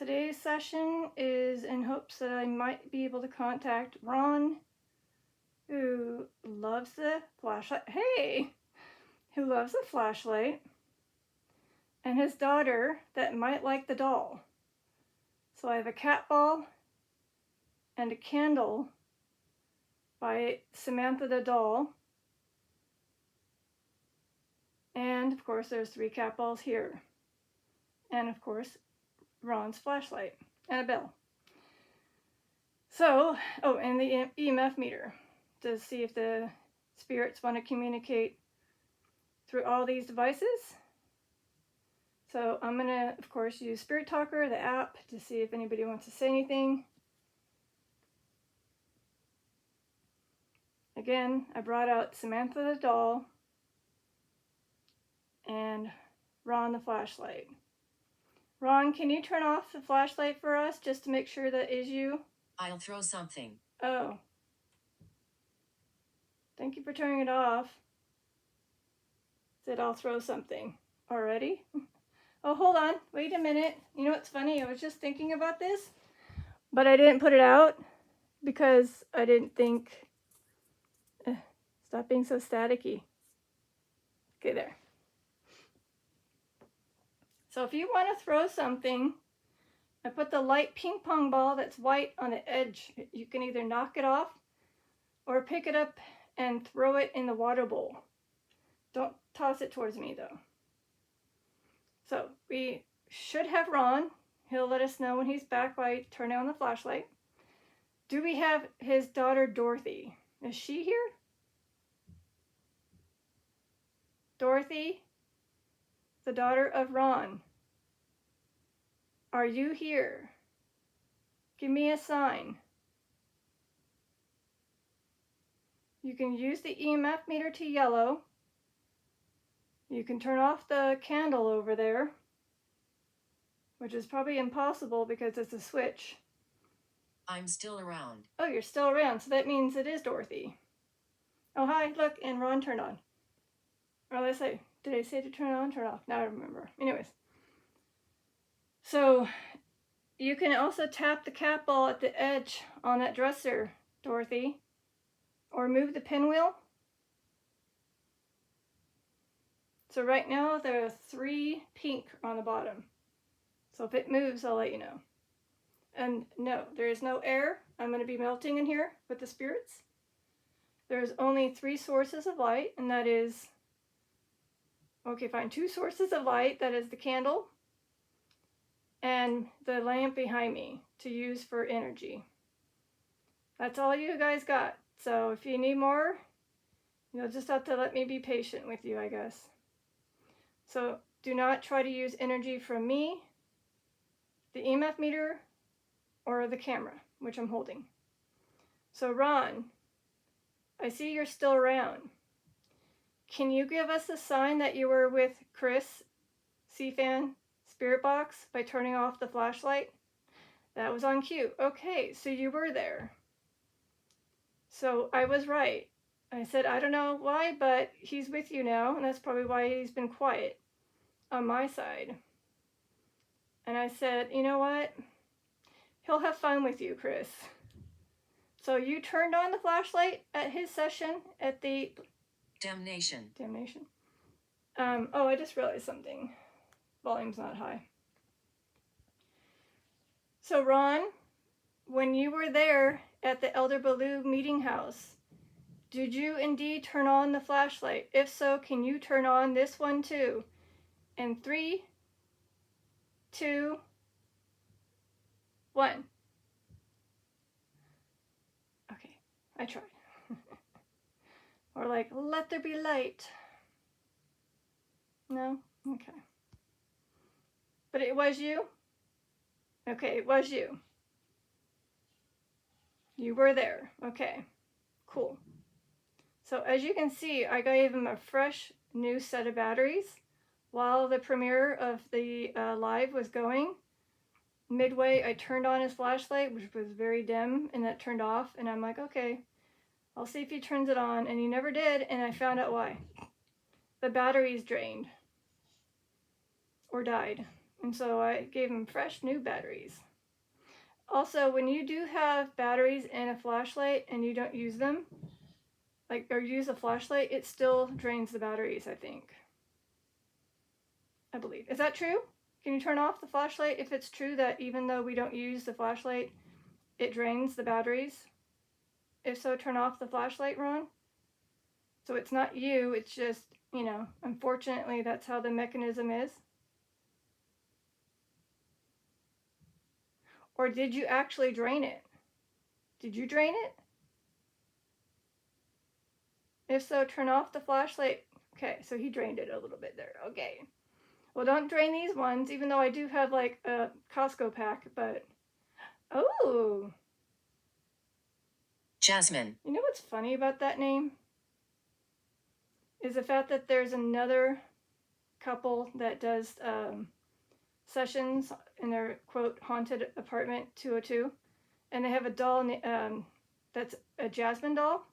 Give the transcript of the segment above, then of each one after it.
Today's session is in hopes that I might be able to contact Ron, who loves the flashlight. Hey! Who loves the flashlight, and his daughter that might like the doll. So I have a cat ball and a candle by Samantha the Doll. And of course there's 3 cat balls here. And of course Ron's flashlight and a bell. So, oh, and the EMF meter to see if the spirits want to communicate through all these devices. So I'm gonna, of course, use Spirit Talker, the app, to see if anybody wants to say anything. Again, I brought out Samantha the Doll and Ron the flashlight. Ron, can you turn off the flashlight for us just to make sure that is you? I'll throw something. Oh. Thank you for turning it off. Said I'll throw something. Already? Oh, hold on. Wait a minute. You know what's funny? I was just thinking about this, but I didn't put it out because I didn't think... Stop being so staticky. Okay, there. So if you want to throw something, I put the light ping pong ball that's white on the edge. You can either knock it off or pick it up and throw it in the water bowl. Don't toss it towards me though. So we should have Ron. He'll let us know when he's back by turning on the flashlight. Do we have his daughter Dorothy? Is she here? Dorothy, the daughter of Ron. Are you here? Give me a sign. You can use the EMF meter to yellow. You can turn off the candle over there, which is probably impossible because it's a switch. I'm still around. Oh, you're still around, so that means it is Dorothy. Oh, hi, look, and Ron turned on. Or did I say to turn on, turn off? Now I remember. Anyways. So, you can also tap the cat ball at the edge on that dresser, Dorothy. Or move the pinwheel. So right now there are 3 pink on the bottom. So if it moves, I'll let you know. And no, there is no air. I'm going to be melting in here with the spirits. There's only 3 sources of light, and that is, okay, fine, 2 sources of light. That is the candle and the lamp behind me to use for energy. That's all you guys got. So if you need more, you'll just have to let me be patient with you, I guess. So do not try to use energy from me, the EMF meter, or the camera, which I'm holding. So Ron, I see you're still around. Can you give us a sign that you were with Chris, CFan, Spirit Box by turning off the flashlight? That was on cue. Okay, so you were there. So I was right. I said, I don't know why, but he's with you now, and that's probably why he's been quiet on my side. And I said, you know what? He'll have fun with you, Chris. So you turned on the flashlight at his session at the... Damnation. Oh, I just realized something. Volume's not high. So Ron, when you were there at the Elder Baloo meeting house, did you indeed turn on the flashlight? If so, can you turn on this one too? In 3, 2, 1. Okay, I tried. Or like, let there be light. No? Okay. But it was you? Okay, it was you. You were there. Okay, cool. So as you can see, I gave him a fresh new set of batteries while the premiere of the live was going. Midway, I turned on his flashlight, which was very dim, and that turned off. And I'm like, okay, I'll see if he turns it on. And he never did, and I found out why. The batteries drained. Or died. And so I gave him fresh new batteries. Also, when you do have batteries in a flashlight and you don't use them, or use a flashlight, it still drains the batteries, I think. I believe. Is that true? Can you turn off the flashlight if it's true that even though we don't use the flashlight, it drains the batteries? If so, turn off the flashlight, Ron. So it's not you, it's just, unfortunately, that's how the mechanism is. Or did you actually drain it? Did you drain it? If so, turn off the flashlight. Okay, so he drained it a little bit there. Okay. Well, don't drain these ones, even though I do have like a Costco pack, but... Oh! Jasmine. You know what's funny about that name? Is the fact that there's another couple that does sessions in their, quote, haunted apartment 202, and they have a doll that's a Jasmine doll.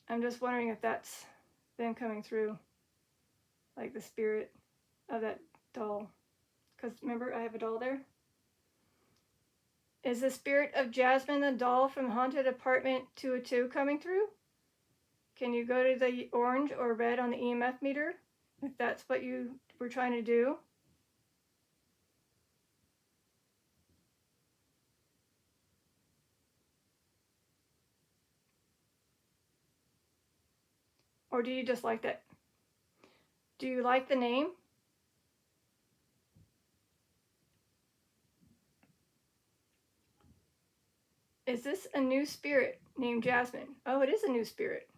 I'm just wondering if that's them coming through, like the spirit of that doll. Because remember, I have a doll there. Is the spirit of Jasmine the doll from Haunted Apartment 202 coming through? Can you go to the orange or red on the EMF meter if that's what you were trying to do? Or do you just like that? Do you like the name? Is this a new spirit named Jasmine? Oh, it is a new spirit.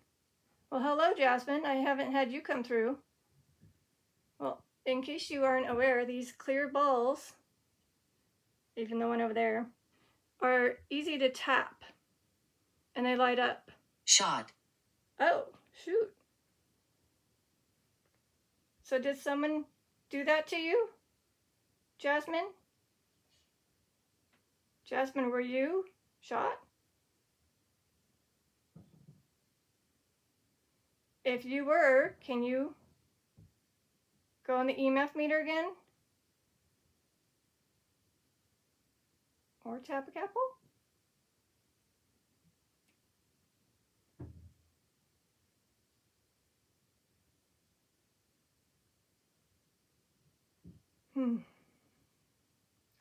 Well, hello, Jasmine. I haven't had you come through. Well, in case you aren't aware, these clear balls, even the one over there, are easy to tap. And they light up. Shot. Oh, shoot. So did someone do that to you? Jasmine? Jasmine, were you shot? If you were, can you go on the EMF meter again? Or tap a couple?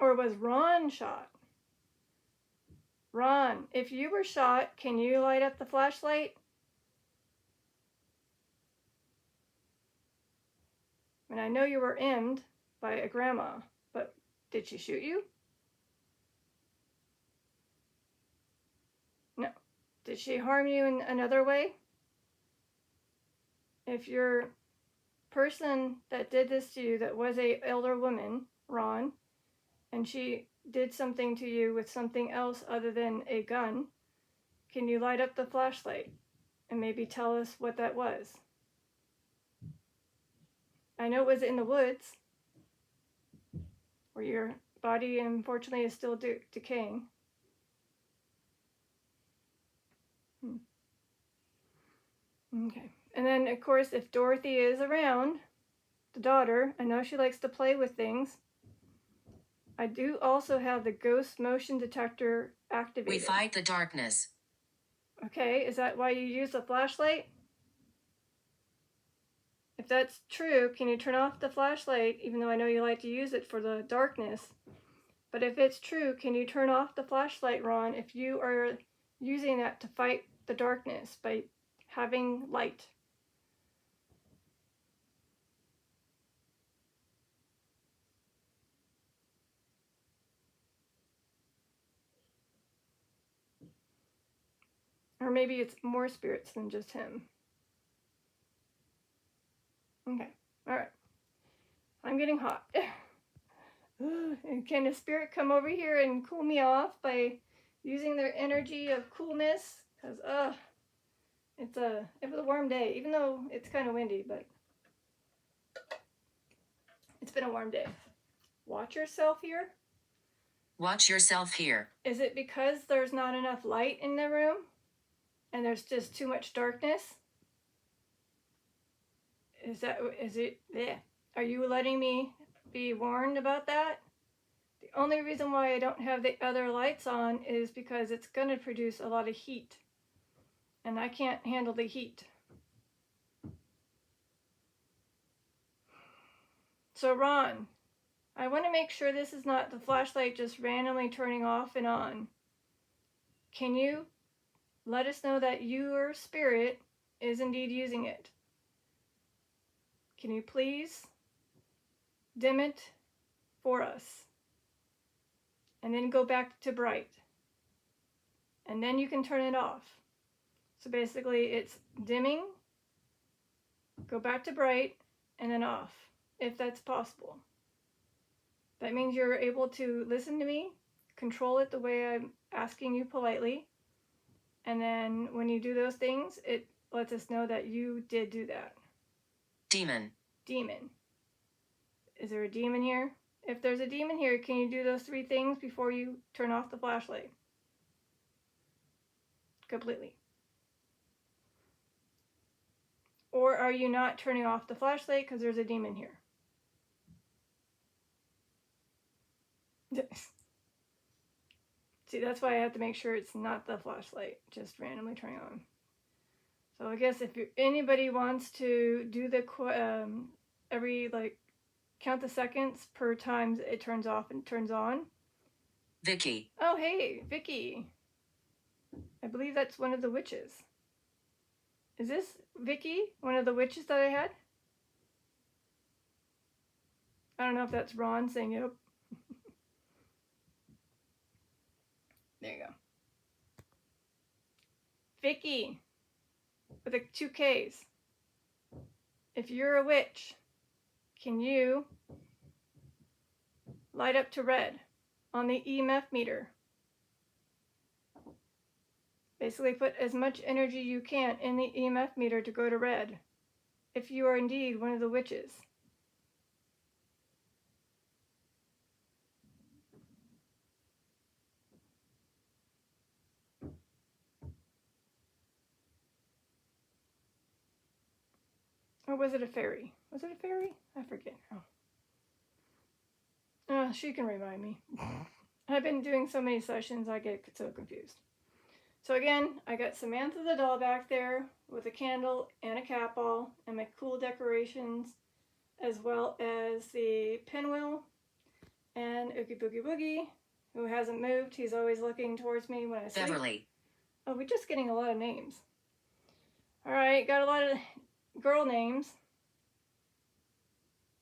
Or was Ron shot? Ron, if you were shot, can you light up the flashlight? And I know you were emmed by a grandma, but did she shoot you? No. Did she harm you in another way? If your person that did this to you, that was a elder woman, Ron, and she did something to you with something else other than a gun, can you light up the flashlight and maybe tell us what that was? I know it was in the woods, where your body unfortunately is still decaying. Okay. And then, of course, if Dorothy is around, the daughter, I know she likes to play with things. I do also have the ghost motion detector activated. We fight the darkness. Okay, is that why you use the flashlight? If that's true, can you turn off the flashlight, even though I know you like to use it for the darkness? But if it's true, can you turn off the flashlight, Ron, if you are using that to fight the darkness by having light? Or maybe it's more spirits than just him. Okay, alright. I'm getting hot. And can a spirit come over here and cool me off by using their energy of coolness? Because, it was a warm day, even though it's kind of windy, but it's been a warm day. Watch yourself here. Watch yourself here. Is it because there's not enough light in the room? And there's just too much darkness? Is it, yeah. Are you letting me be warned about that. The only reason why I don't have the other lights on is because it's going to produce a lot of heat. And I can't handle the heat. So Ron, I want to make sure this is not the flashlight just randomly turning off and on. Can you let us know that your spirit is indeed using it? Can you please dim it for us? And then go back to bright. And then you can turn it off. So basically it's dimming, go back to bright, and then off, if that's possible. That means you're able to listen to me, control it the way I'm asking you politely, and then when you do those things, it lets us know that you did do that. Demon. Demon. Is there a demon here? If there's a demon here, can you do those 3 things before you turn off the flashlight? Completely. Or are you not turning off the flashlight because there's a demon here? See, that's why I have to make sure it's not the flashlight just randomly turning on. So I guess if anybody wants to do the every count the seconds per time it turns off and turns on. Vicky. Oh, hey, Vicky. I believe that's one of the witches. Is this Vicky, one of the witches that I had? I don't know if that's Ron saying yep. There you go. Vicky, with 2 Ks. If you're a witch, can you light up to red on the EMF meter? Basically put as much energy you can in the EMF meter to go to red, if you are indeed one of the witches. Or was it a fairy? Was it a fairy? I forget now. She can remind me. I've been doing so many sessions, I get so confused. So again, I got Samantha the Doll back there with a candle and a cat ball and my cool decorations, as well as the pinwheel and Oogie Boogie Boogie, who hasn't moved. He's always looking towards me when I sleep. Beverly. Oh, we're just getting a lot of names. All right, got a lot of girl names.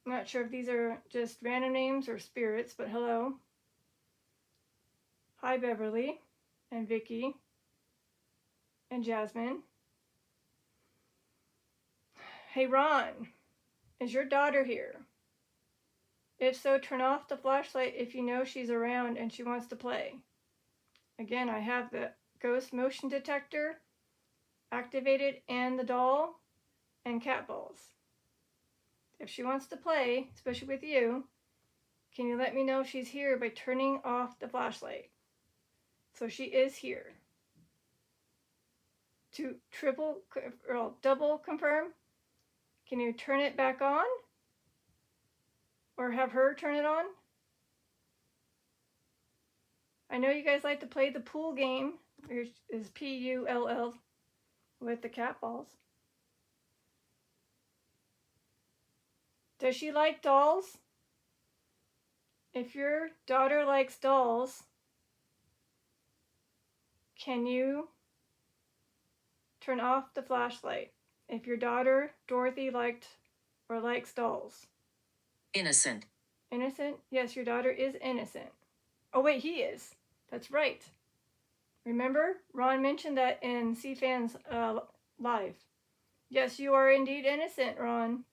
I'm not sure if these are just random names or spirits, but hello. Hi, Beverly and Vicky and Jasmine. Hey, Ron, is your daughter here? If so, turn off the flashlight if you know she's around and she wants to play. Again, I have the ghost motion detector activated and the doll and cat balls. If she wants to play, especially with you, can you let me know if she's here by turning off the flashlight? So she is here. To double confirm, can you turn it back on? Or have her turn it on? I know you guys like to play the pool game, which is P-U-L-L, with the cat balls. Does she like dolls? If your daughter likes dolls, can you turn off the flashlight if your daughter, Dorothy, likes dolls? Innocent. Innocent? Yes, your daughter is innocent. Oh, wait, he is. That's right. Remember, Ron mentioned that in CFan's live. Yes, you are indeed innocent, Ron.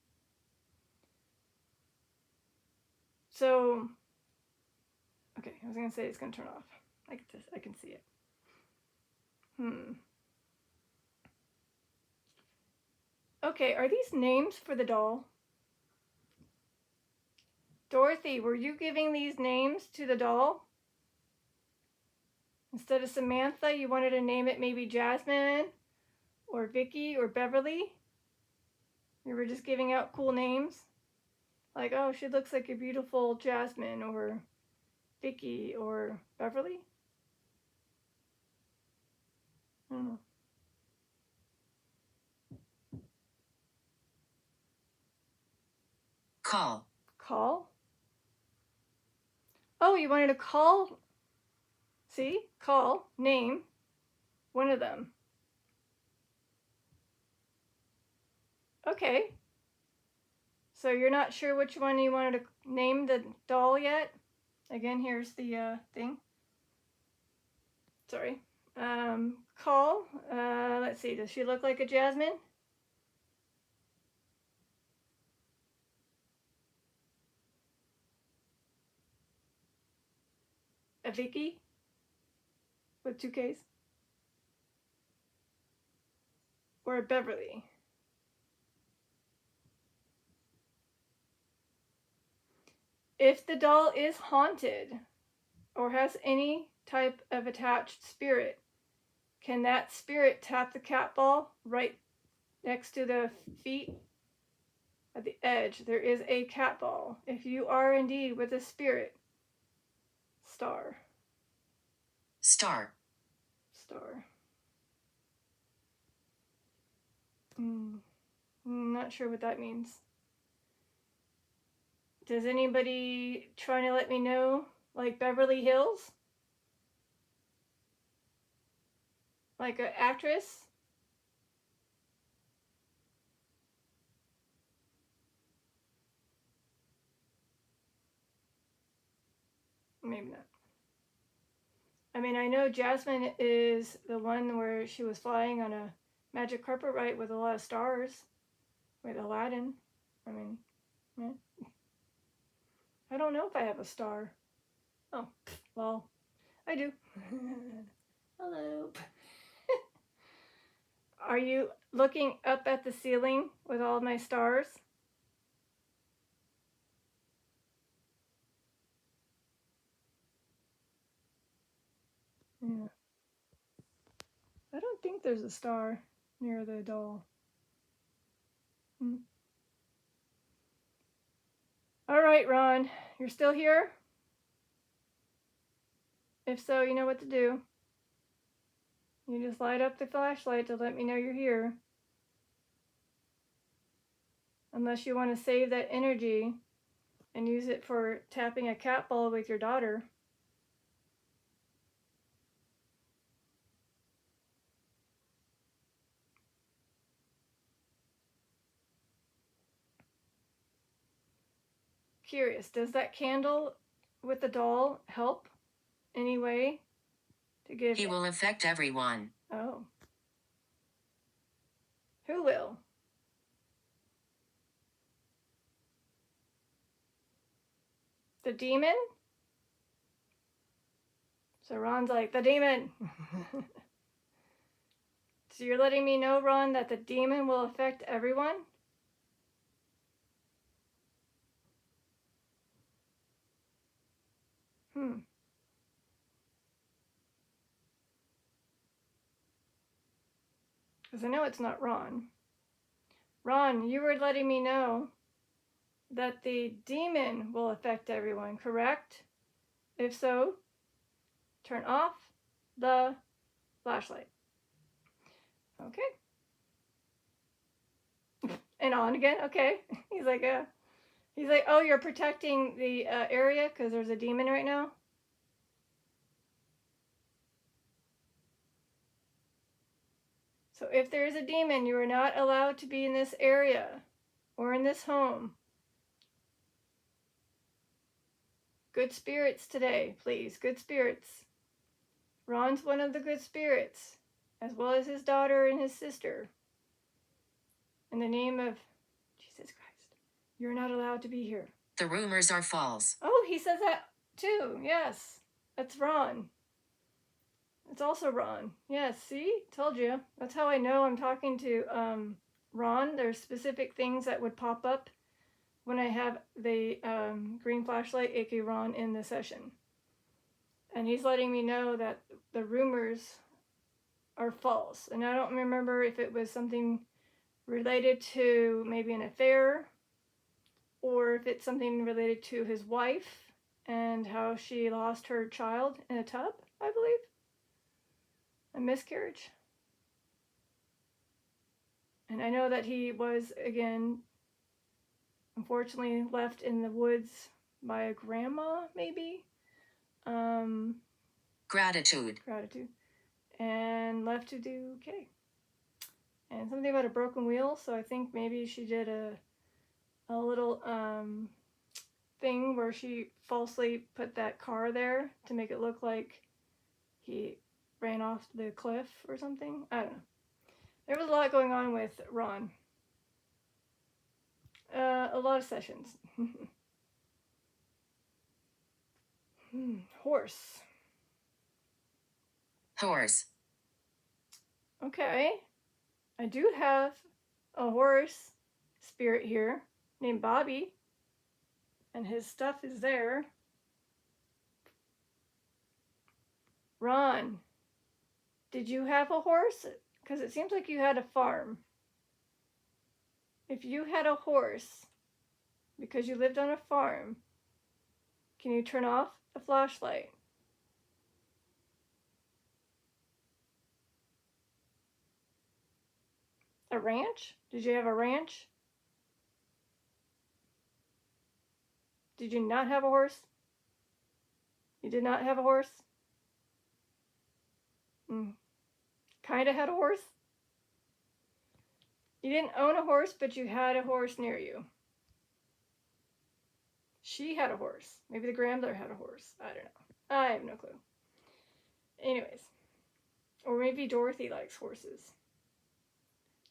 So, okay, I was going to say it's going to turn off. I can see it. Okay, are these names for the doll? Dorothy, were you giving these names to the doll? Instead of Samantha, you wanted to name it maybe Jasmine or Vicky or Beverly? You were just giving out cool names? Like, oh, she looks like a beautiful Jasmine or Vicky or Beverly. I don't know. Call. Call? Oh, you wanted to call? See? Call, name, one of them. Okay. So you're not sure which one you wanted to name the doll yet? Again, here's the thing. Sorry. Call. Let's see. Does she look like a Jasmine? A Vicky? With 2 Ks? Or a Beverly? If the doll is haunted or has any type of attached spirit, can that spirit tap the cat ball right next to the feet? At the edge, there is a cat ball. If you are indeed with a spirit, star. Star. Star. Not sure what that means. Does anybody trying to let me know? Like Beverly Hills? Like an actress? Maybe not. I mean, I know Jasmine is the one where she was flying on a magic carpet ride with a lot of stars. With Aladdin. I mean, yeah. I don't know if I have a star. Oh, well, I do. Hello. Are you looking up at the ceiling with all my stars? Yeah. I don't think there's a star near the doll. All right, Ron, you're still here? If so, you know what to do. You just light up the flashlight to let me know you're here. Unless you want to save that energy and use it for tapping a cat ball with your daughter. Curious, does that candle with the doll help any way to give? He will affect everyone. Oh. Who will? The demon? So Ron's like, the demon. So you're letting me know, Ron, that the demon will affect everyone? Because I know it's not Ron. Ron, you were letting me know that the demon will affect everyone, correct? If so, turn off the flashlight. Okay. And on again. Okay. He's like, oh, you're protecting the area because there's a demon right now. So if there is a demon, you are not allowed to be in this area or in this home. Good spirits today, please. Good spirits. Ron's one of the good spirits, as well as his daughter and his sister. In the name of Jesus Christ, you're not allowed to be here. The rumors are false. Oh, he says that too. Yes, that's Ron. It's also Ron. Yes, see? Told you. That's how I know I'm talking to Ron. There's specific things that would pop up when I have the green flashlight, aka Ron, in the session. And he's letting me know that the rumors are false. And I don't remember if it was something related to maybe an affair or if it's something related to his wife and how she lost her child in a tub, I believe. A miscarriage. And I know that he was, again, unfortunately left in the woods by a grandma, maybe. Gratitude. And left to do okay. And something about a broken wheel, so I think maybe she did a little thing where she falsely put that car there to make it look like he ran off the cliff or something. I don't know. There was a lot going on with Ron. A lot of sessions. Horse. Horse. Okay. I do have a horse spirit here named Bobby. And his stuff is there. Ron, did you have a horse? Because it seems like you had a farm. If you had a horse because you lived on a farm, can you turn off the flashlight? A ranch? Did you have a ranch? Did you not have a horse? You did not have a horse? Kinda had a horse? You didn't own a horse, but you had a horse near you. She had a horse. Maybe the grandmother had a horse. I don't know. I have no clue. Anyways. Or maybe Dorothy likes horses.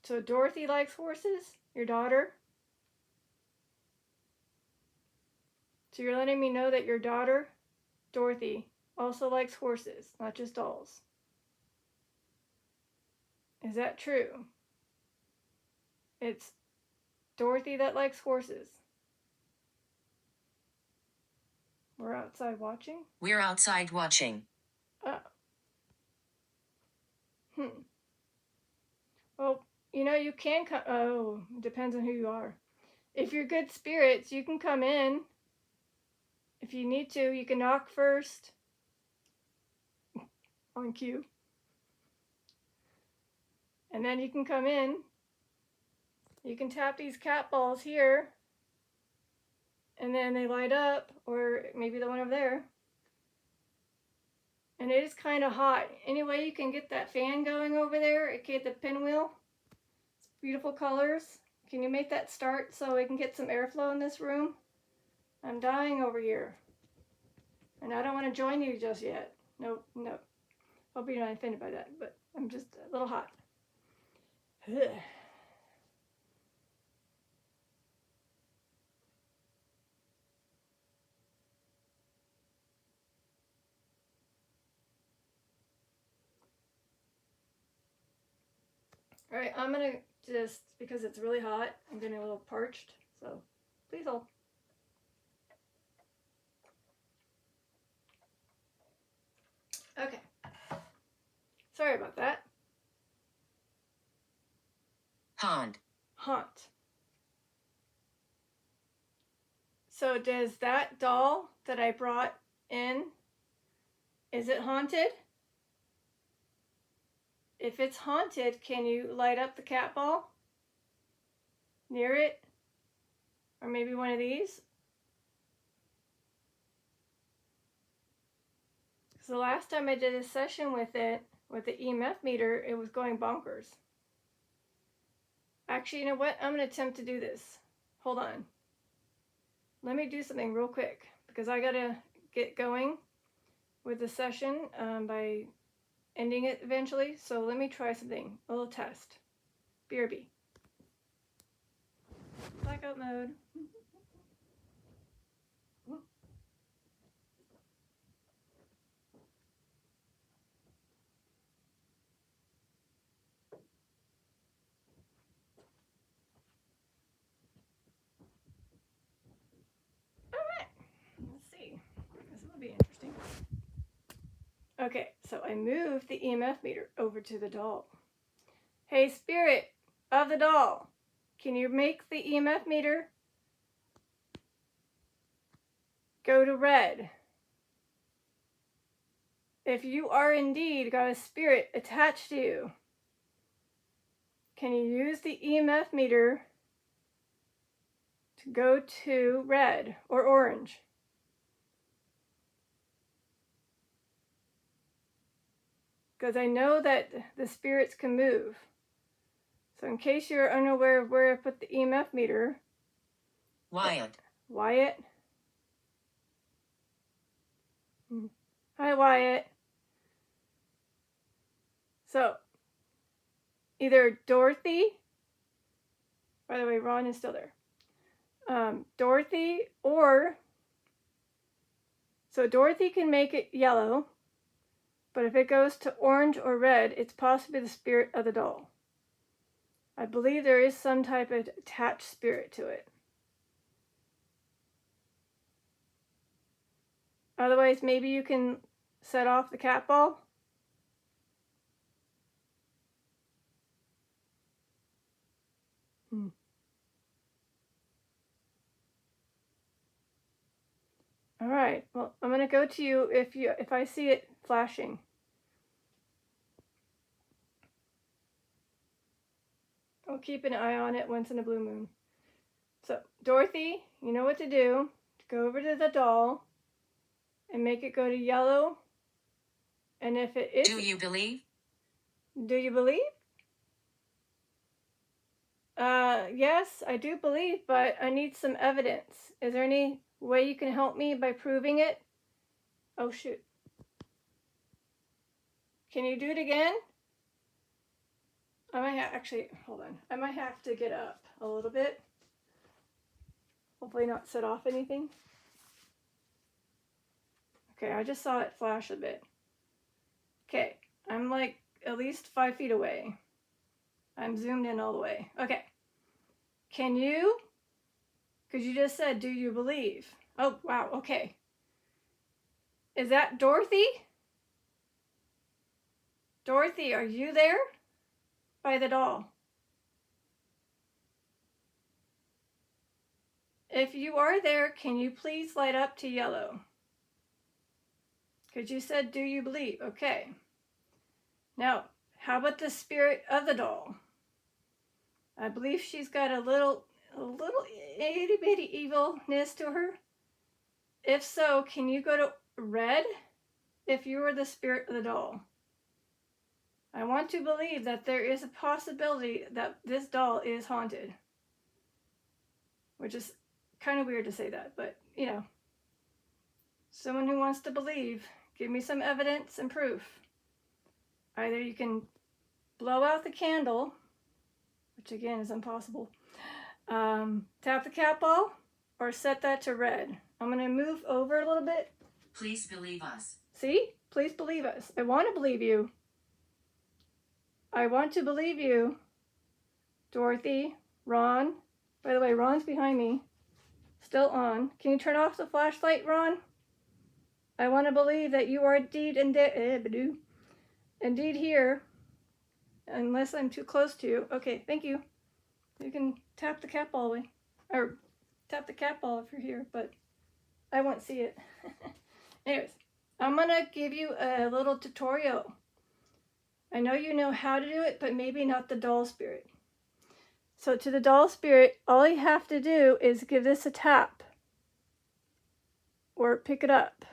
So Dorothy likes horses? Your daughter? So you're letting me know that your daughter, Dorothy, also likes horses, not just dolls. Is that true? It's Dorothy that likes horses. We're outside watching? We're outside watching. Oh. Well, you know, you can come. Oh, depends on who you are. If you're good spirits, you can come in. If you need to, you can knock first. On cue. And then you can come in. You can tap these cat balls here. And then they light up, or maybe the one over there. And it is kind of hot. Anyway, you can get that fan going over there, aka the pinwheel. It's beautiful colors. Can you make that start so we can get some airflow in this room? I'm dying over here. And I don't want to join you just yet. No. Hope you're not offended by that, but I'm just a little hot. Ugh. All right, I'm gonna just, because it's really hot, I'm getting a little parched, so please hold. Okay. Sorry about that. Haunt. So does that doll that I brought in, is it haunted? If it's haunted, can you light up the cat ball near it? Or maybe one of these? Because the last time I did a session with it, with the EMF meter, it was going bonkers. Actually, you know what? I'm going to attempt to do this. Hold on. Let me do something real quick, because I got to get going with the session by ending it eventually. So let me try something. A little test. BRB. Blackout mode. Okay, so I moved the EMF meter over to the doll. Hey, spirit of the doll, can you make the EMF meter go to red. If you are indeed got a spirit attached to you, can you use the EMF meter to go to red or orange? Because I know that the spirits can move. So in case you're unaware of where I put the EMF meter. Wyatt. Wyatt. Hi, Wyatt. So, either Dorothy, by the way, Ron is still there. Dorothy, or, so Dorothy can make it yellow, but if it goes to orange or red, it's possibly the spirit of the doll. I believe there is some type of attached spirit to it. Otherwise, maybe you can set off the cat ball. All right. Well, I'm going to go to you if I see it flashing. I'll keep an eye on it once in a blue moon. So, Dorothy, you know what to do. Go over to the doll and make it go to yellow. And if it is... Do you believe? Do you believe? Yes, I do believe, but I need some evidence. Is there any way you can help me by proving it? Oh, shoot. Can you do it again? I might actually, hold on. I might have to get up a little bit. Hopefully not set off anything. Okay, I just saw it flash a bit. Okay, I'm like at least 5 feet away. I'm zoomed in all the way. Okay. Can you? Because you just said, do you believe? Oh, wow, okay. Is that Dorothy? Dorothy, are you there? By the doll. If you are there, can you please light up to yellow? Because you said, do you believe? Okay. Now, how about the spirit of the doll? I believe she's got a little itty bitty evilness to her. If so, can you go to red if you are the spirit of the doll? I want to believe that there is a possibility that this doll is haunted. Which is kind of weird to say that, but you know. Someone who wants to believe, give me some evidence and proof. Either you can blow out the candle, which again is impossible, tap the cat ball, or set that to red. I'm going to move over a little bit. Please believe us. See? Please believe us. I want to believe you. I want to believe you. Dorothy, Ron. By the way, Ron's behind me. Still on. Can you turn off the flashlight, Ron? I want to believe that you are indeed here. Unless I'm too close to you. Okay, thank you. You can tap the cat ball away. Or tap the cat ball if you're here, but I won't see it. Anyways, I'm going to give you a little tutorial. I know you know how to do it, but maybe not the doll spirit. So to the doll spirit, all you have to do is give this a tap. Or pick it up.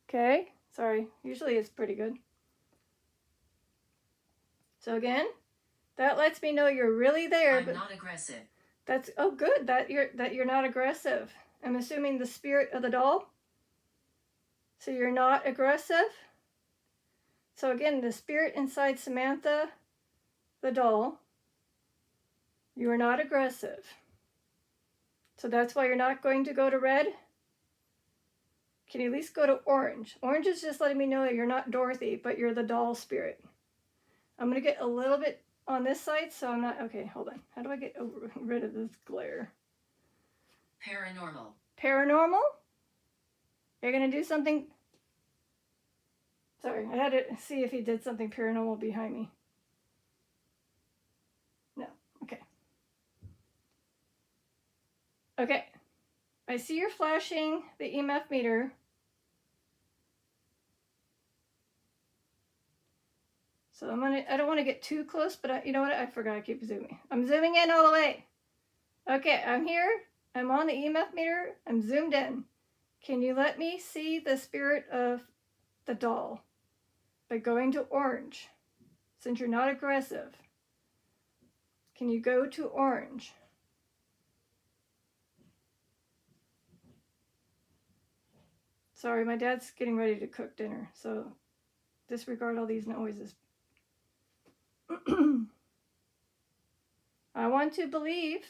Okay? Sorry. Usually it's pretty good. So again, that lets me know you're really there. I'm not aggressive. That's good that you're not aggressive. I'm assuming the spirit of the doll. So you're not aggressive. So again, the spirit inside Samantha the doll, you are not aggressive. So that's why you're not going to go to red. Can you at least go to orange? Orange is just letting me know that you're not Dorothy, but you're the doll spirit. I'm going to get a little bit on this side, so I'm not... Okay, hold on. How do I get rid of this glare? Paranormal. Paranormal? You're going to do something... Sorry, I had to see if he did something paranormal behind me. No, okay. Okay, I see you're flashing the EMF meter. So I don't want to get too close, but you know what? I forgot I keep zooming. I'm zooming in all the way. Okay, I'm here. I'm on the EMF meter. I'm zoomed in. Can you let me see the spirit of the doll by going to orange? Since you're not aggressive, can you go to orange? Sorry, my dad's getting ready to cook dinner, so disregard all these noises. I want to believe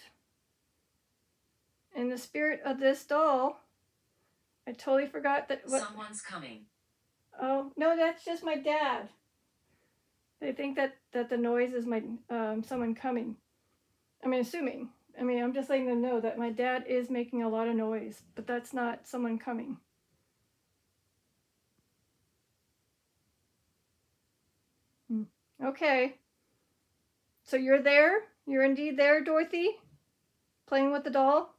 in the spirit of this doll. I totally forgot that. Someone's coming. Oh, no, that's just my dad. They think that the noise is my someone coming. I mean, assuming. I mean, I'm just letting them know that my dad is making a lot of noise, but that's not someone coming. Okay. So you're there? You're indeed there, Dorothy? Playing with the doll?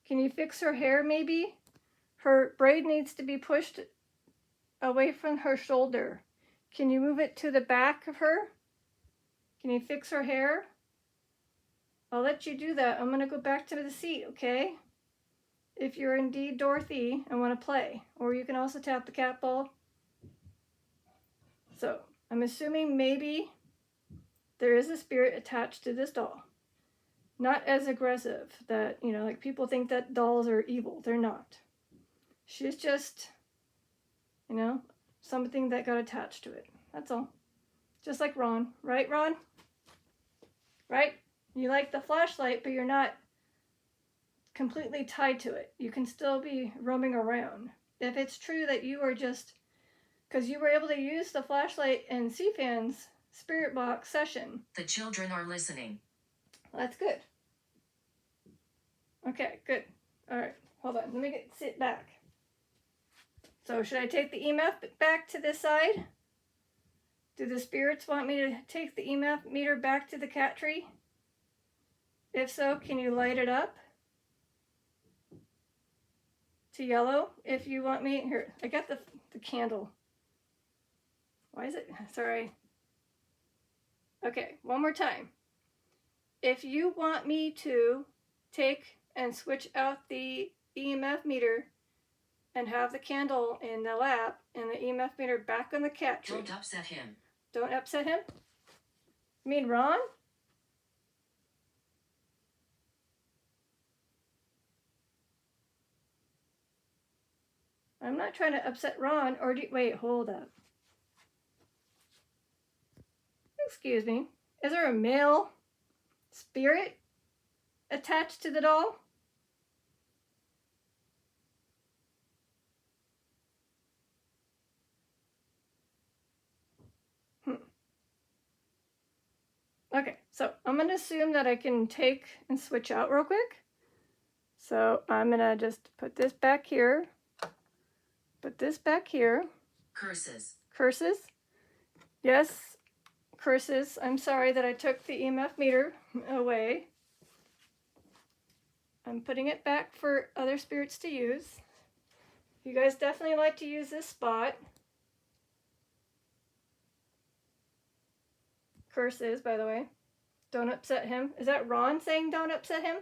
Can you fix her hair, maybe? Her braid needs to be pushed away from her shoulder. Can you move it to the back of her? Can you fix her hair? I'll let you do that. I'm going to go back to the seat, okay? If you're indeed Dorothy and want to play. Or you can also tap the cat ball. So, I'm assuming maybe there is a spirit attached to this doll. Not as aggressive that, you know, like people think that dolls are evil. They're not. She's just, you know, something that got attached to it. That's all. Just like Ron. Right, Ron? Right? You like the flashlight, but you're not completely tied to it. You can still be roaming around. If it's true that you are just, because you were able to use the flashlight in CFAN's spirit box session. The children are listening. That's good. Okay, good. All right, hold on. Let me sit back. So should I take the EMF back to this side? Do the spirits want me to take the EMF meter back to the cat tree? If so, can you light it up to yellow? If you want me, here, I got the candle. Why is it, sorry. Okay, one more time. If you want me to take and switch out the EMF meter and have the candle in the lap and the EMF meter back on the cat tree. Don't upset him. Don't upset him? You mean Ron? I'm not trying to upset Ron, or wait, hold up. Excuse me. Is there a male spirit attached to the doll? Okay, so I'm going to assume that I can take and switch out real quick. So I'm going to just put this back here. Put this back here. Curses. Curses. Yes, curses. I'm sorry that I took the EMF meter away. I'm putting it back for other spirits to use. You guys definitely like to use this spot. Curses, by the way. Don't upset him. Is that Ron saying don't upset him?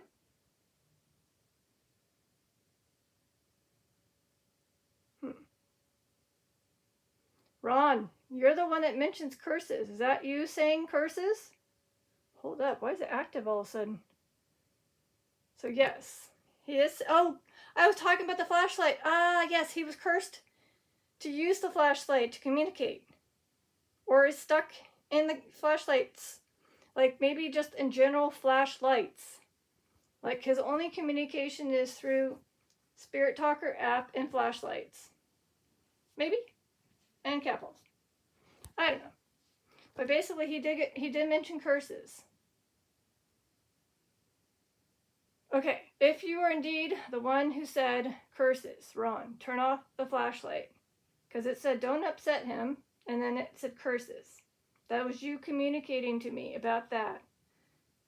Ron, you're the one that mentions curses. Is that you saying curses? Hold up. Why is it active all of a sudden? So yes, he is. Oh, I was talking about the flashlight. Ah, yes, he was cursed to use the flashlight to communicate. Or is stuck in the flashlights. Like maybe just in general flashlights. Like his only communication is through Spirit Talker app and flashlights. Maybe? And capitals. I don't know. But basically he did mention curses. Okay, if you are indeed the one who said curses, Ron, turn off the flashlight. Because it said don't upset him, and then it said curses. That was you communicating to me about that.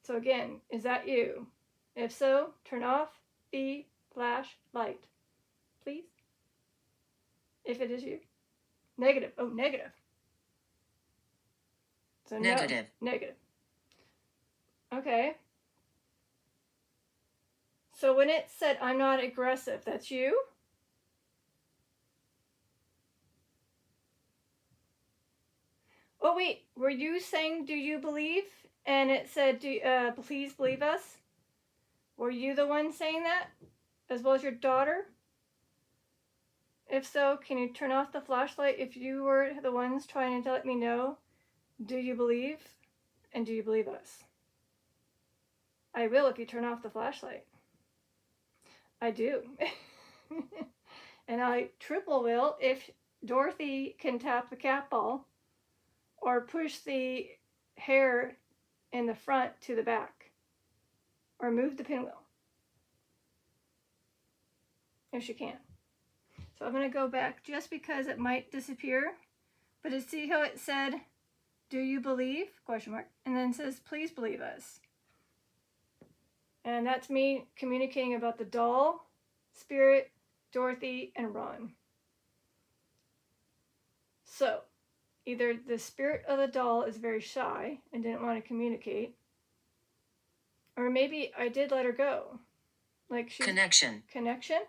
So again, is that you? If so, turn off the flashlight, please. If it is you. Negative. Oh, negative. So Negative. No. Negative. Okay. So when it said, I'm not aggressive, that's you? Oh, wait. Were you saying, do you believe? And it said, please believe us? Were you the one saying that? As well as your daughter? If so, can you turn off the flashlight if you were the ones trying to let me know? Do you believe? And do you believe us? I will if you turn off the flashlight. I do. And I triple will if Dorothy can tap the cat ball or push the hair in the front to the back or move the pinwheel if she can. So I'm going to go back just because it might disappear. But to see how it said, do you believe? Question mark. And then it says, please believe us. And that's me communicating about the doll, Spirit, Dorothy, and Ron. So either the spirit of the doll is very shy and didn't want to communicate, or maybe I did let her go. Like she's Connection. Connection?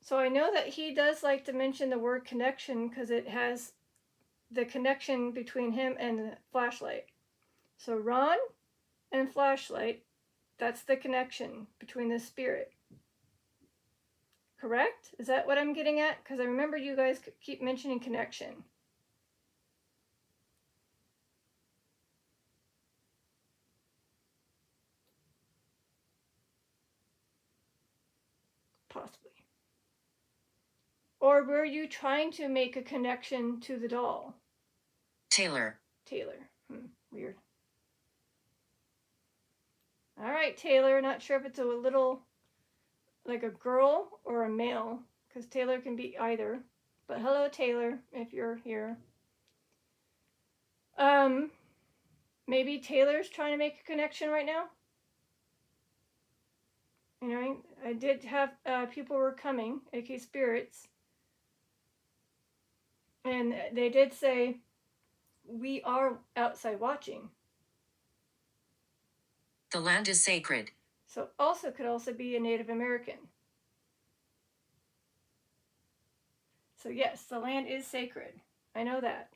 So I know that he does like to mention the word connection because it has the connection between him and the flashlight. So Ron and flashlight, that's the connection between the spirit. Correct? Is that what I'm getting at? Because I remember you guys keep mentioning connection. Possibly. Or were you trying to make a connection to the doll? Taylor. Taylor. Weird. All right, Taylor. Not sure if it's a little like a girl or a male, because Taylor can be either. But hello, Taylor, if you're here. Maybe Taylor's trying to make a connection right now. You know, I did have people were coming, aka spirits, and they did say, we are outside watching. The land is sacred. So also could also be a Native American. So yes, the land is sacred. I know that.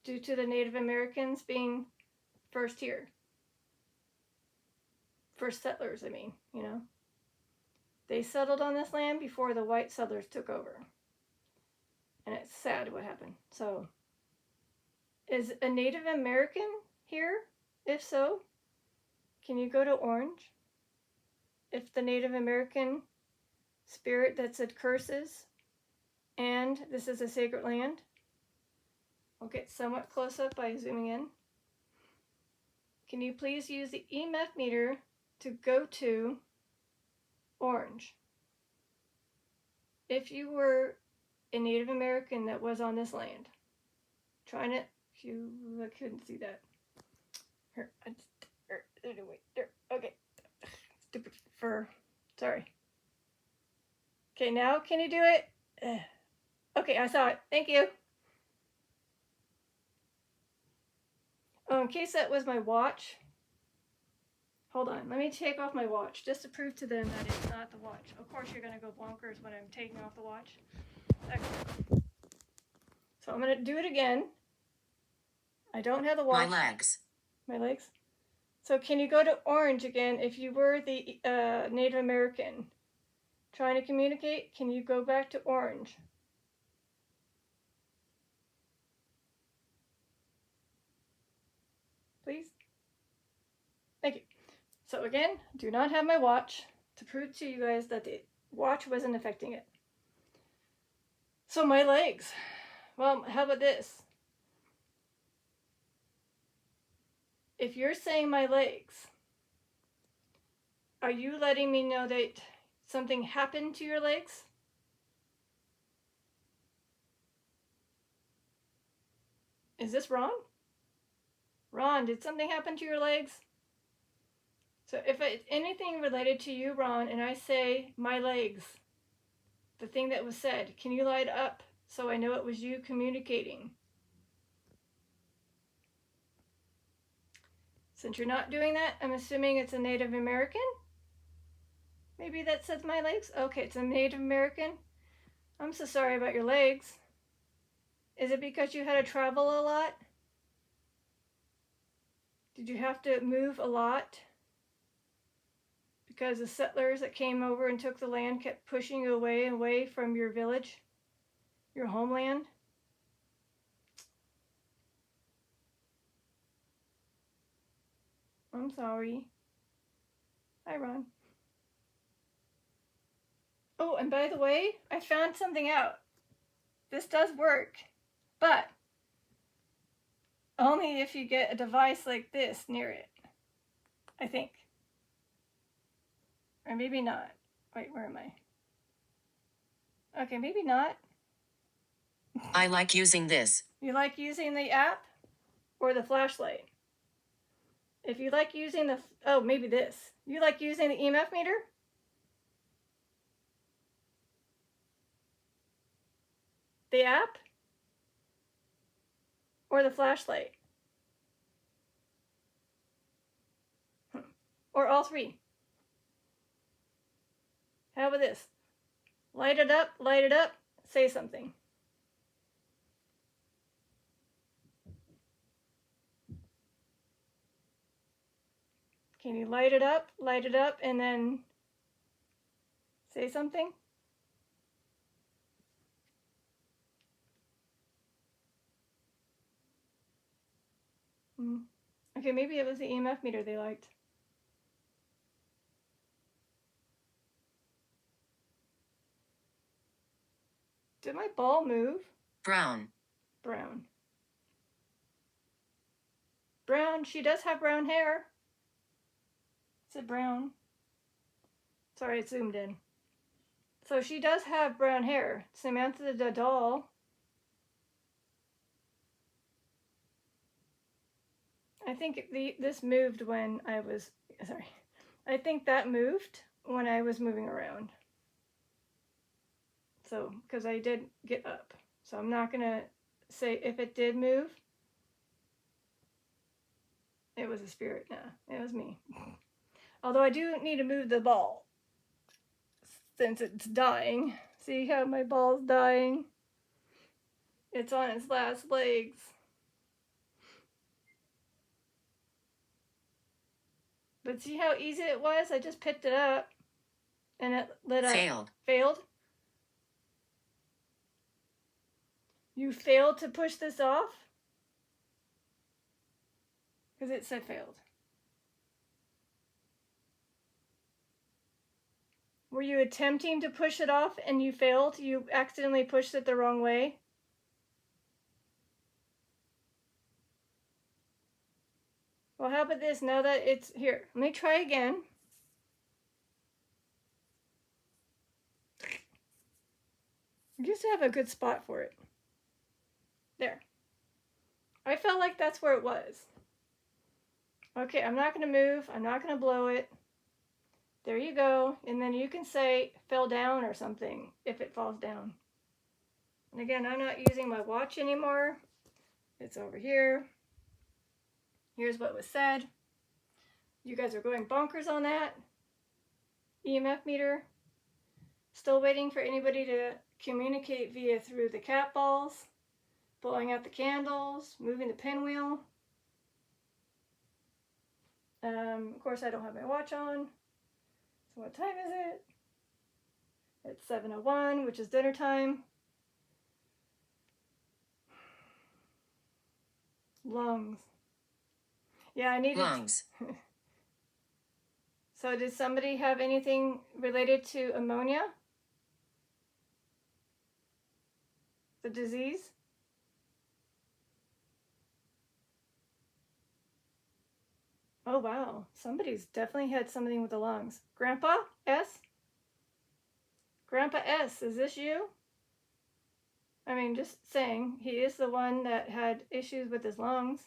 Due to the Native Americans being first here. First settlers, I mean, you know. They settled on this land before the white settlers took over. And it's sad what happened. So, is a Native American here? If so, can you go to orange? If the Native American spirit that said curses, and this is a sacred land, I'll get somewhat close up by zooming in. Can you please use the EMF meter to go to orange? If you were a Native American that was on this land, trying it, I couldn't see that. Here, okay. Stupid fur. Sorry. Okay, now can you do it? Okay, I saw it. Thank you. Oh, in case that was my watch. Hold on. Let me take off my watch just to prove to them that it's not the watch. Of course, you're going to go bonkers when I'm taking off the watch. Okay. So I'm going to do it again. I don't have the watch. My legs. My legs? So can you go to orange again if you were the Native American? Trying to communicate, can you go back to orange? Please? Thank you. So again, do not have my watch to prove to you guys that the watch wasn't affecting it. So my legs. Well, how about this? If you're saying my legs, are you letting me know that something happened to your legs? Is this wrong? Ron, did something happen to your legs? So if it's anything related to you, Ron, and I say my legs, the thing that was said, can you light up so I know it was you communicating? Since you're not doing that, I'm assuming it's a Native American? Maybe that says my legs? Okay, it's a Native American. I'm so sorry about your legs. Is it because you had to travel a lot? Did you have to move a lot? Because the settlers that came over and took the land kept pushing you away and away from your village, your homeland? I'm sorry. Hi, Ron. Oh, and by the way, I found something out. This does work, but only if you get a device like this near it, I think. Or maybe not. Wait, where am I? Okay, maybe not. I like using this. You like using the app or the flashlight? If you like using the, oh, maybe this. You like using the EMF meter? The app? Or the flashlight? Or all three? How about this? Light it up, say something. Can you light it up, and then say something? Okay, maybe it was the EMF meter they liked. Did my ball move? Brown. Brown. Brown, she does have brown hair. Is it brown? Sorry, it zoomed in. So she does have brown hair. Samantha the Doll. I think this moved when I was, sorry. I think that moved when I was moving around. So, because I did get up. So I'm not going to say if it did move. It was a spirit. No, it was me. Although I do need to move the ball since it's dying. See how my ball's dying? It's on its last legs. But see how easy it was? I just picked it up and it lit up. Failed. Failed? You failed to push this off? Because it said failed. Were you attempting to push it off and you failed? You accidentally pushed it the wrong way? Well, how about this? Now that it's here, let me try again. I used to have a good spot for it. There. I felt like that's where it was. Okay, I'm not going to move. I'm not going to blow it. There you go. And then you can say fell down or something if it falls down. And again, I'm not using my watch anymore. It's over here. Here's what was said. You guys are going bonkers on that. EMF meter. Still waiting for anybody to communicate via through the cat balls, blowing out the candles, moving the pinwheel. Of course, I don't have my watch on. So what time is it? It's 7:01, which is dinner time. Lungs. Yeah, I needed... Lungs. So did somebody have anything related to ammonia? The disease? Oh, wow. Somebody's definitely had something with the lungs. Grandpa S? Grandpa S, is this you? I mean, just saying, he is the one that had issues with his lungs.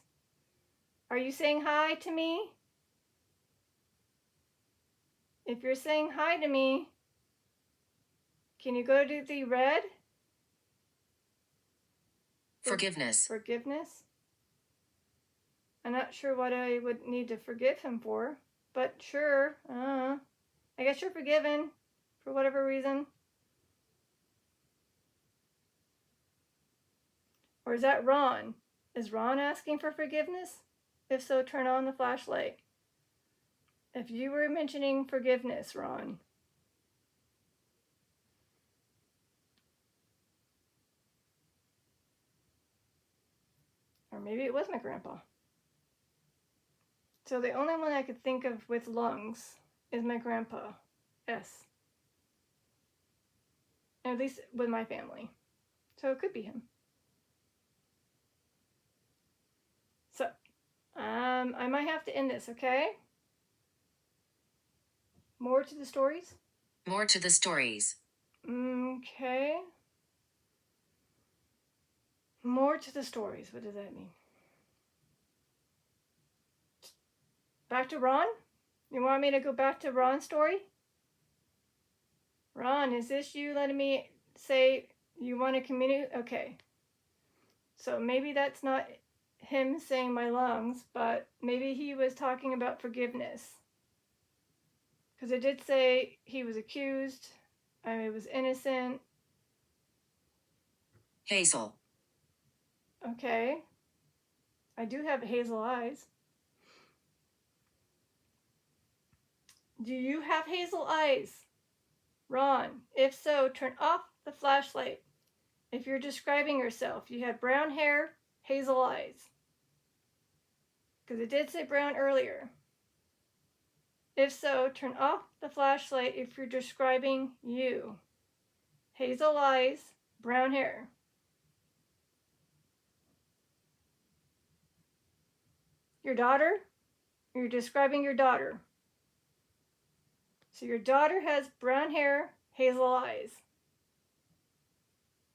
Are you saying hi to me? If you're saying hi to me, can you go to the red? Forgiveness. Forgiveness? I'm not sure what I would need to forgive him for, but sure. I guess you're forgiven for whatever reason. Or is that Ron? Is Ron asking for forgiveness? If so, turn on the flashlight. If you were mentioning forgiveness, Ron. Or maybe it was my grandpa. So the only one I could think of with lungs is my grandpa, S. At least with my family. So it could be him. So, I might have to end this, okay? More to the stories? More to the stories. Okay. More to the stories. What does that mean? Back to Ron? You want me to go back to Ron's story? Ron, is this you letting me say you want to communicate? Okay. So maybe that's not him saying my lungs, but maybe he was talking about forgiveness. Because it did say he was accused, I was innocent. Hazel. Okay. I do have hazel eyes. Do you have hazel eyes? Ron, if so, turn off the flashlight. If you're describing yourself, you have brown hair, hazel eyes. Because it did say brown earlier. If so, turn off the flashlight if you're describing you. Hazel eyes, brown hair. Your daughter? You're describing your daughter. So your daughter has brown hair, hazel eyes.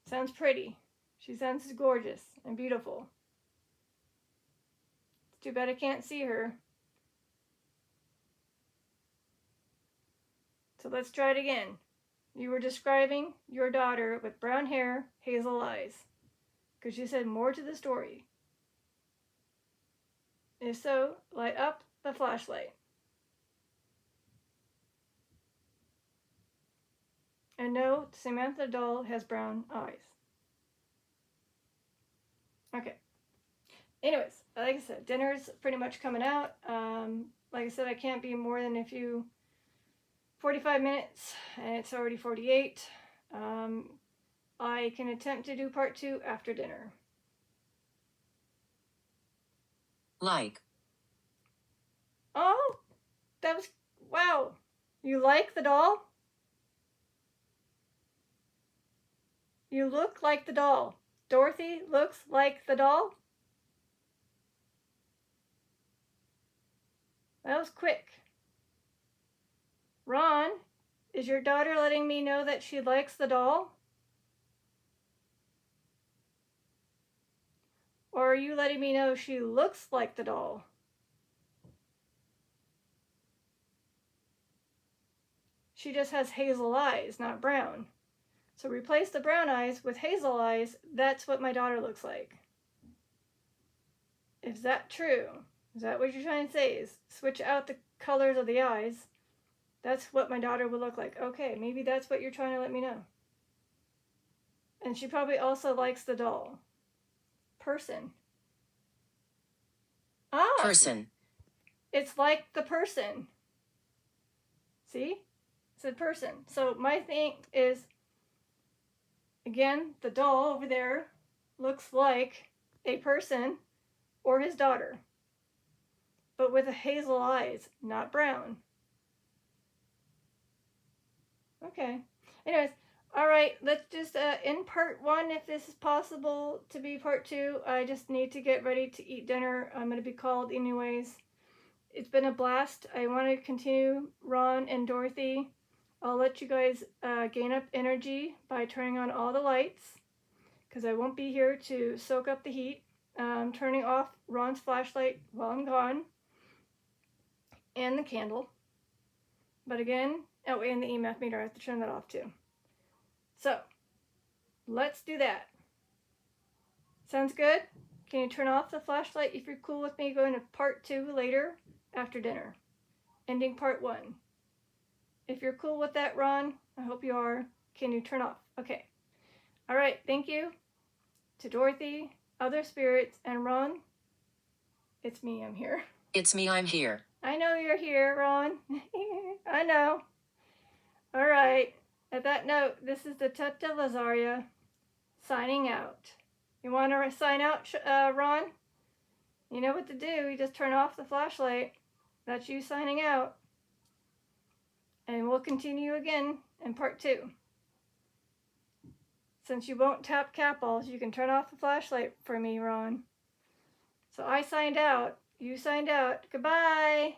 Sounds pretty. She sounds gorgeous and beautiful. It's too bad I can't see her. So let's try it again. You were describing your daughter with brown hair, hazel eyes. Because you said more to the story. If so, light up the flashlight. And no, Samantha the Doll has brown eyes. Okay. Anyways, like I said, dinner's pretty much coming out. Like I said, I can't be more than 45 minutes, and it's already 48. I can attempt to do part 2 after dinner. Like. Oh, that was, wow. You like the doll? You look like the doll. Dorothy looks like the doll? That was quick. Ron, is your daughter letting me know that she likes the doll? Or are you letting me know she looks like the doll? She just has hazel eyes, not brown. So replace the brown eyes with hazel eyes. That's what my daughter looks like. Is that true? Is that what you're trying to say? Is switch out the colors of the eyes? That's what my daughter would look like. Okay, maybe that's what you're trying to let me know. And she probably also likes the doll. Person. Ah! Person. It's like the person. See? It said person. So my thing is, again, the doll over there looks like a person or his daughter, but with hazel eyes, not brown. Okay. Anyways, all right, let's just end part 1 if this is possible to be part 2. I just need to get ready to eat dinner. I'm going to be called anyways. It's been a blast. I want to continue Ron and Dorothy. I'll let you guys gain up energy by turning on all the lights because I won't be here to soak up the heat. turning off Ron's flashlight while I'm gone, and the candle. But again, oh, and the EMF meter, I have to turn that off too. So, let's do that. Sounds good? Can you turn off the flashlight if you're cool with me going to part 2 later after dinner? Ending part 1. If you're cool with that, Ron, I hope you are. Can you turn off? Okay. All right, thank you to Dorothy, other spirits, and Ron. It's me, I'm here. It's me, I'm here. I know you're here, Ron. I know. All right. At that note, this is the Tutta Lazaria signing out. You want to sign out, Ron? You know what to do. You just turn off the flashlight. That's you signing out. And we'll continue again in part 2. Since you won't tap capitals, you can turn off the flashlight for me, Ron. So I signed out. You signed out. Goodbye.